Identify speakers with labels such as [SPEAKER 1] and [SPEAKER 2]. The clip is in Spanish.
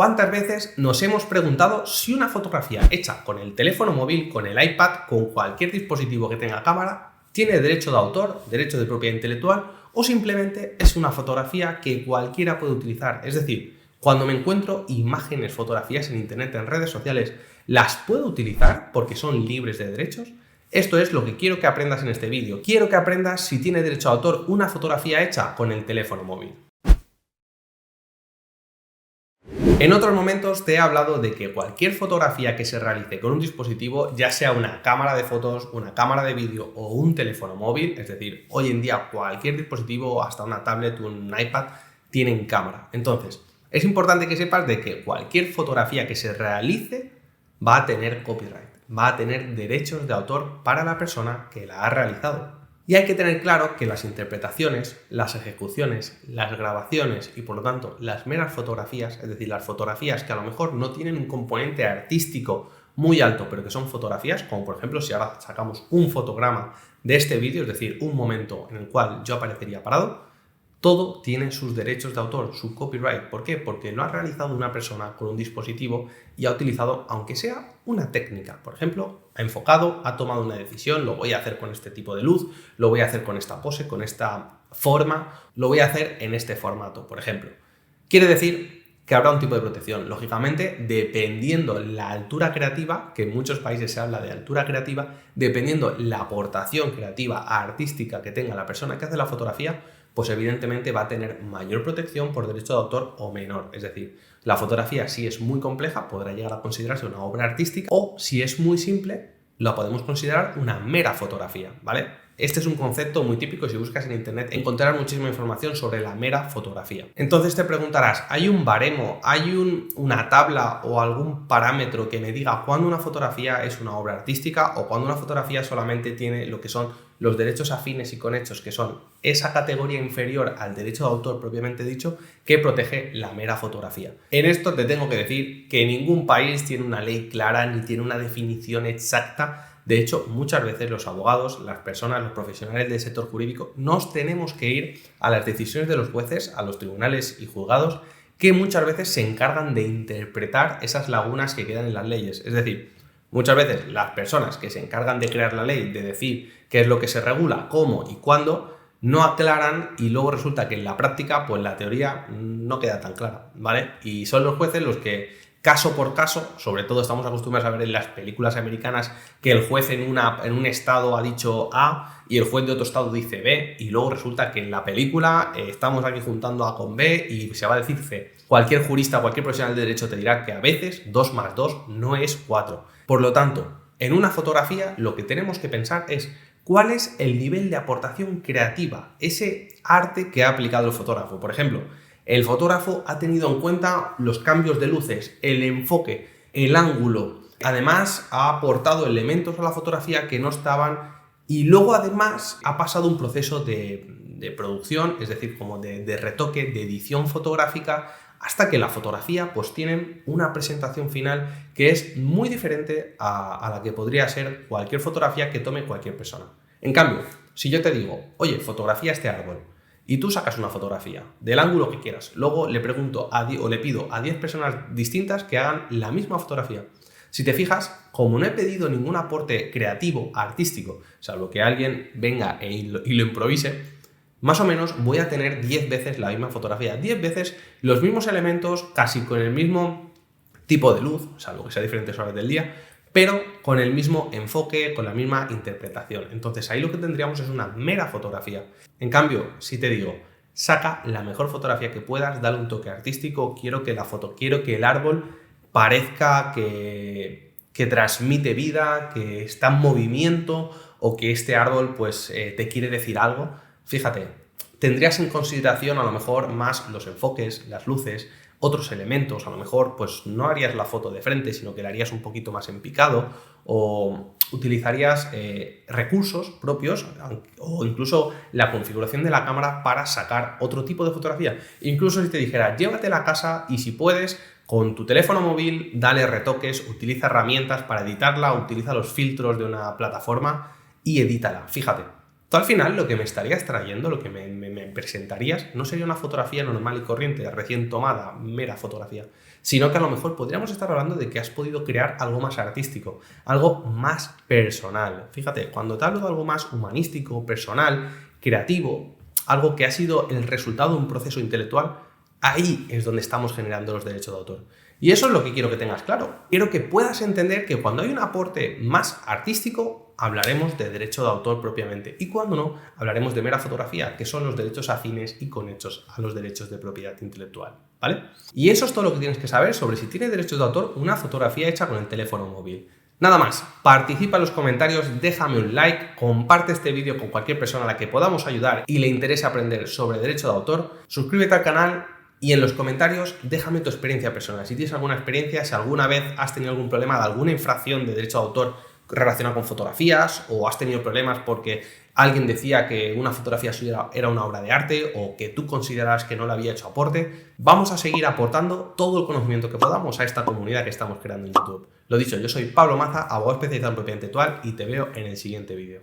[SPEAKER 1] ¿Cuántas veces nos hemos preguntado si una fotografía hecha con el teléfono móvil, con el iPad, con cualquier dispositivo que tenga cámara, tiene derecho de autor, derecho de propiedad intelectual o simplemente es una fotografía que cualquiera puede utilizar? Es decir, cuando me encuentro imágenes, fotografías en internet, en redes sociales, ¿las puedo utilizar porque son libres de derechos? Esto es lo que quiero que aprendas en este vídeo. Quiero que aprendas si tiene derecho de autor una fotografía hecha con el teléfono móvil. En otros momentos te he hablado de que cualquier fotografía que se realice con un dispositivo, ya sea una cámara de fotos, una cámara de vídeo o un teléfono móvil, es decir, hoy en día cualquier dispositivo, hasta una tablet, un iPad, tienen cámara. Entonces, es importante que sepas de que cualquier fotografía que se realice va a tener copyright, va a tener derechos de autor para la persona que la ha realizado. Y hay que tener claro que las interpretaciones, las ejecuciones, las grabaciones y por lo tanto las meras fotografías, es decir, las fotografías que a lo mejor no tienen un componente artístico muy alto, pero que son fotografías, como por ejemplo si ahora sacamos un fotograma de este vídeo, es decir, un momento en el cual yo aparecería parado, todo tiene sus derechos de autor, su copyright. ¿Por qué? Porque lo ha realizado una persona con un dispositivo y ha utilizado, aunque sea una técnica. Por ejemplo, ha enfocado, ha tomado una decisión, lo voy a hacer con este tipo de luz, lo voy a hacer con esta pose, con esta forma, lo voy a hacer en este formato, por ejemplo. Quiere decir que habrá un tipo de protección. Lógicamente, dependiendo la altura creativa, que en muchos países se habla de altura creativa, dependiendo la aportación creativa, artística que tenga la persona que hace la fotografía, pues evidentemente va a tener mayor protección por derecho de autor o menor. Es decir, la fotografía, si es muy compleja, podrá llegar a considerarse una obra artística, o si es muy simple, la podemos considerar una mera fotografía, ¿vale? Este es un concepto muy típico. Si buscas en internet encontrarás muchísima información sobre la mera fotografía. Entonces te preguntarás, ¿hay un baremo, hay una tabla o algún parámetro que me diga cuándo una fotografía es una obra artística o cuándo una fotografía solamente tiene lo que son los derechos afines y conexos, que son esa categoría inferior al derecho de autor propiamente dicho, que protege la mera fotografía? En esto te tengo que decir que ningún país tiene una ley clara ni tiene una definición exacta. De hecho, muchas veces los abogados, las personas, los profesionales del sector jurídico, nos tenemos que ir a las decisiones de los jueces, a los tribunales y juzgados, que muchas veces se encargan de interpretar esas lagunas que quedan en las leyes. Es decir, muchas veces las personas que se encargan de crear la ley, de decir qué es lo que se regula, cómo y cuándo, no aclaran y luego resulta que en la práctica, pues la teoría no queda tan clara, ¿vale? Y son los jueces los que, caso por caso, sobre todo estamos acostumbrados a ver en las películas americanas que el juez en un estado ha dicho A y el juez de otro estado dice B, y luego resulta que en la película estamos aquí juntando A con B y se va a decir C. Cualquier jurista, cualquier profesional de derecho te dirá que a veces 2 más 2 no es 4. Por lo tanto, en una fotografía lo que tenemos que pensar es cuál es el nivel de aportación creativa, ese arte que ha aplicado el fotógrafo. Por ejemplo, el fotógrafo ha tenido en cuenta los cambios de luces, el enfoque, el ángulo. Además, ha aportado elementos a la fotografía que no estaban, y luego además ha pasado un proceso de producción, es decir, como de retoque, de edición fotográfica, hasta que la fotografía pues tiene una presentación final que es muy diferente a la que podría ser cualquier fotografía que tome cualquier persona. En cambio, si yo te digo, oye, fotografía este árbol, y tú sacas una fotografía del ángulo que quieras, luego le pregunto o le pido a 10 personas distintas que hagan la misma fotografía. Si te fijas, como no he pedido ningún aporte creativo, artístico, salvo que alguien venga y lo improvise, más o menos voy a tener 10 veces la misma fotografía, 10 veces los mismos elementos, casi con el mismo tipo de luz, salvo que sea diferentes horas del día, pero con el mismo enfoque, con la misma interpretación. Entonces ahí lo que tendríamos es una mera fotografía. En cambio, si te digo, saca la mejor fotografía que puedas, dale un toque artístico, quiero que el árbol parezca que transmite vida, que está en movimiento o que este árbol pues te quiere decir algo. Fíjate, tendrías en consideración a lo mejor más los enfoques, las luces, otros elementos. A lo mejor pues no harías la foto de frente, sino que la harías un poquito más en picado, o utilizarías recursos propios o incluso la configuración de la cámara para sacar otro tipo de fotografía. Incluso si te dijera, llévatela a casa y si puedes, con tu teléfono móvil, dale retoques, utiliza herramientas para editarla, utiliza los filtros de una plataforma y edítala. Fíjate, Tú al final lo que me estarías trayendo, lo que me presentarías, no sería una fotografía normal y corriente, recién tomada, mera fotografía, sino que a lo mejor podríamos estar hablando de que has podido crear algo más artístico, algo más personal. Fíjate, cuando te hablo de algo más humanístico, personal, creativo, algo que ha sido el resultado de un proceso intelectual, ahí es donde estamos generando los derechos de autor. Y eso es lo que quiero que tengas claro. Quiero que puedas entender que cuando hay un aporte más artístico, hablaremos de derecho de autor propiamente. Y cuando no, hablaremos de mera fotografía, que son los derechos afines y conexos a los derechos de propiedad intelectual. ¿Vale? Y eso es todo lo que tienes que saber sobre si tiene derechos de autor una fotografía hecha con el teléfono móvil. Nada más, participa en los comentarios, déjame un like, comparte este vídeo con cualquier persona a la que podamos ayudar y le interese aprender sobre derecho de autor, suscríbete al canal y en los comentarios déjame tu experiencia personal. Si tienes alguna experiencia, si alguna vez has tenido algún problema de alguna infracción de derecho de autor relacionado con fotografías o has tenido problemas porque alguien decía que una fotografía suya era una obra de arte o que tú consideras que no le había hecho aporte, vamos a seguir aportando todo el conocimiento que podamos a esta comunidad que estamos creando en YouTube. Lo dicho, yo soy Pablo Maza, abogado especializado en propiedad intelectual y te veo en el siguiente vídeo.